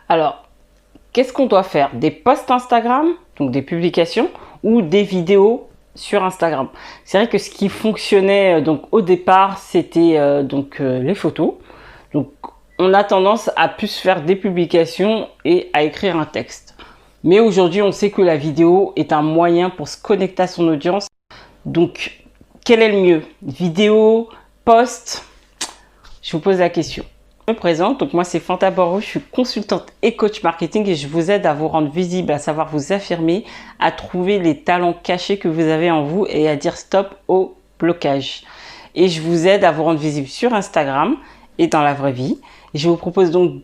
Alors, qu'est-ce qu'on doit faire? Des posts Instagram, donc des publications, ou des vidéos sur Instagram? C'est vrai que ce qui fonctionnait donc au départ, c'était les photos. Donc, on a tendance à plus faire des publications et à écrire un texte. Mais aujourd'hui, on sait que la vidéo est un moyen pour se connecter à son audience. Donc, quel est le mieux? Vidéo, post? Je vous pose la question. Je me présente, donc moi c'est Fanta Boro, je suis consultante et coach marketing et je vous aide à vous rendre visible, à savoir vous affirmer, à trouver les talents cachés que vous avez en vous et à dire stop au blocage. Et je vous aide à vous rendre visible sur Instagram et dans la vraie vie. Et je vous propose donc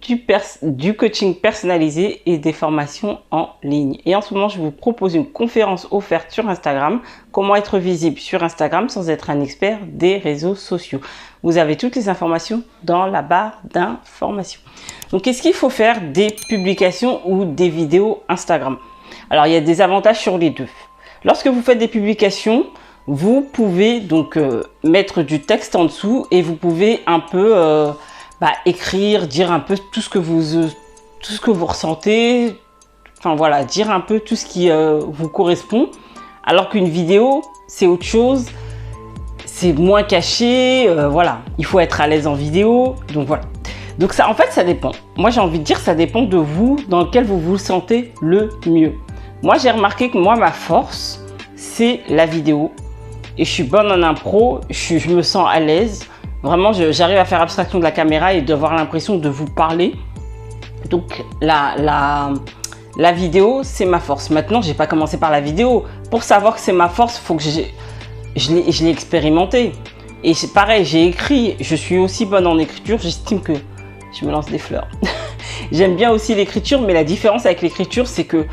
du coaching personnalisé et des formations en ligne. Et en ce moment, je vous propose une conférence offerte sur Instagram. Comment être visible sur Instagram sans être un expert des réseaux sociaux. Vous avez toutes les informations dans la barre d'informations. Donc, est-ce qu'il faut faire des publications ou des vidéos Instagram? Alors, il y a des avantages sur les deux. Lorsque vous faites des publications, vous pouvez donc mettre du texte en dessous et vous pouvez un peu écrire, dire un peu tout ce que vous ressentez, enfin voilà, dire un peu tout ce qui vous correspond. Alors qu'une vidéo, c'est autre chose, c'est moins caché, voilà, il faut être à l'aise en vidéo, donc voilà. Donc ça, en fait, ça dépend. Moi, j'ai envie de dire, ça dépend de vous, dans lequel vous vous sentez le mieux. Moi, j'ai remarqué que moi, ma force, c'est la vidéo. Et je suis bonne en impro, je me sens à l'aise. Vraiment, j'arrive à faire abstraction de la caméra et d'avoir l'impression de vous parler. Donc, la vidéo, c'est ma force. Maintenant, je n'ai pas commencé par la vidéo. Pour savoir que c'est ma force, il faut que je l'ai expérimenté. Et c'est pareil, j'ai écrit. Je suis aussi bonne en écriture. J'estime que je me lance des fleurs. J'aime bien aussi l'écriture, mais la différence avec l'écriture, c'est que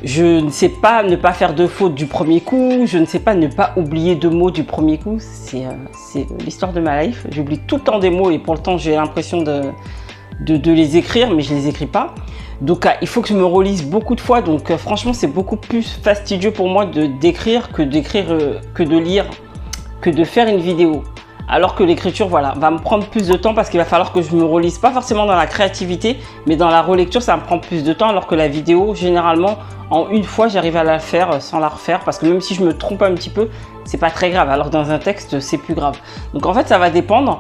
je ne sais pas ne pas faire de fautes du premier coup, je ne sais pas ne pas oublier de mots du premier coup, c'est l'histoire de ma life. J'oublie tout le temps des mots et pour le temps j'ai l'impression de les écrire, mais je ne les écris pas. Donc il faut que je me relise beaucoup de fois, donc franchement c'est beaucoup plus fastidieux pour moi d'écrire que de lire, que de faire une vidéo. Alors que l'écriture, voilà, va me prendre plus de temps parce qu'il va falloir que je me relise, pas forcément dans la créativité, mais dans la relecture, ça me prend plus de temps. Alors que la vidéo, généralement, en une fois, j'arrive à la faire sans la refaire parce que même si je me trompe un petit peu, c'est pas très grave. Alors dans un texte, c'est plus grave. Donc en fait, ça va dépendre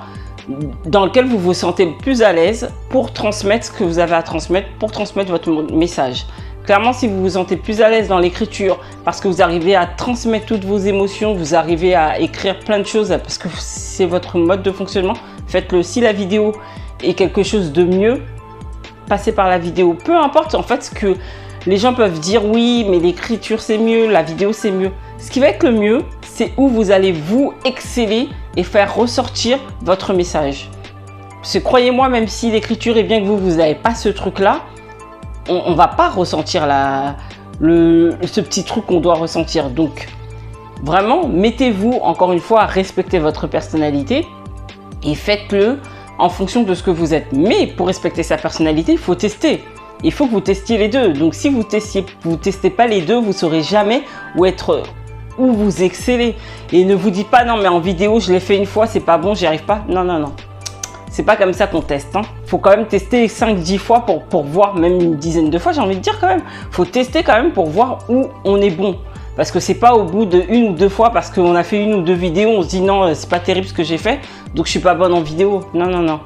dans lequel vous vous sentez le plus à l'aise pour transmettre ce que vous avez à transmettre, pour transmettre votre message. Clairement, si vous vous sentez plus à l'aise dans l'écriture parce que vous arrivez à transmettre toutes vos émotions, vous arrivez à écrire plein de choses parce que c'est votre mode de fonctionnement, faites-le. Si la vidéo est quelque chose de mieux, passez par la vidéo. Peu importe en fait ce que les gens peuvent dire, oui, mais l'écriture c'est mieux, la vidéo c'est mieux. Ce qui va être le mieux, c'est où vous allez vous exceller et faire ressortir votre message. Parce que croyez-moi, même si l'écriture est bien que vous n'avez pas ce truc-là, on va pas ressentir ce petit truc qu'on doit ressentir. Donc, vraiment, mettez-vous, encore une fois, à respecter votre personnalité et faites-le en fonction de ce que vous êtes. Mais pour respecter sa personnalité, il faut tester. Il faut que vous testiez les deux. Donc, si vous testez pas les deux, vous saurez jamais où vous excellez. Et ne vous dites pas, non, mais en vidéo, je l'ai fait une fois, c'est pas bon, j'y arrive pas. Non, non, non. C'est pas comme ça qu'on teste. Faut quand même tester 5-10 fois pour voir, même une dizaine de fois, j'ai envie de dire quand même. Faut tester quand même pour voir où on est bon. Parce que c'est pas au bout de 1 ou 2 fois, parce qu'on a fait 1 ou 2 vidéos, on se dit non, c'est pas terrible ce que j'ai fait, donc je suis pas bonne en vidéo. Non, non, non.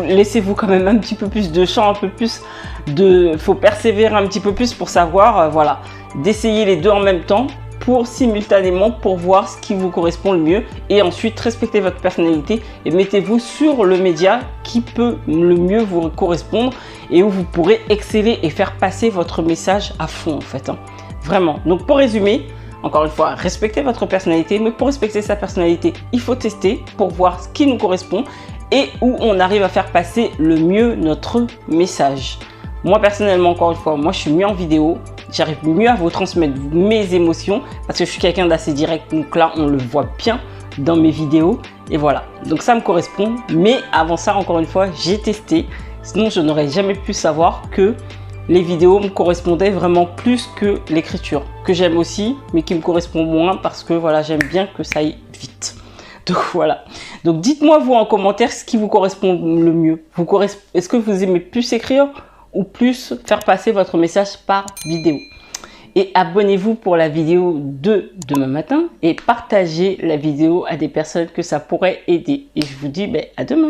Laissez-vous quand même un petit peu plus de champ, un peu plus faut persévérer un petit peu plus pour savoir, voilà, d'essayer les deux en même temps, simultanément pour voir ce qui vous correspond le mieux et ensuite respectez votre personnalité et mettez-vous sur le média qui peut le mieux vous correspondre et où vous pourrez exceller et faire passer votre message à fond en fait. Vraiment. Donc pour résumer, encore une fois, respectez votre personnalité, mais pour respecter sa personnalité, il faut tester pour voir ce qui nous correspond et où on arrive à faire passer le mieux notre message. Moi personnellement, encore une fois, moi je suis mieux en vidéo. J'arrive mieux à vous transmettre mes émotions parce que je suis quelqu'un d'assez direct. Donc là, on le voit bien dans mes vidéos. Et voilà. Donc ça me correspond. Mais avant ça, encore une fois, j'ai testé. Sinon, je n'aurais jamais pu savoir que les vidéos me correspondaient vraiment plus que l'écriture. Que j'aime aussi, mais qui me correspond moins parce que voilà, j'aime bien que ça aille vite. Donc voilà. Donc dites-moi vous en commentaire ce qui vous correspond le mieux. Est-ce que vous aimez plus écrire ou plus faire passer votre message par vidéo. Et abonnez-vous pour la vidéo de demain matin et partagez la vidéo à des personnes que ça pourrait aider. Et je vous dis à demain.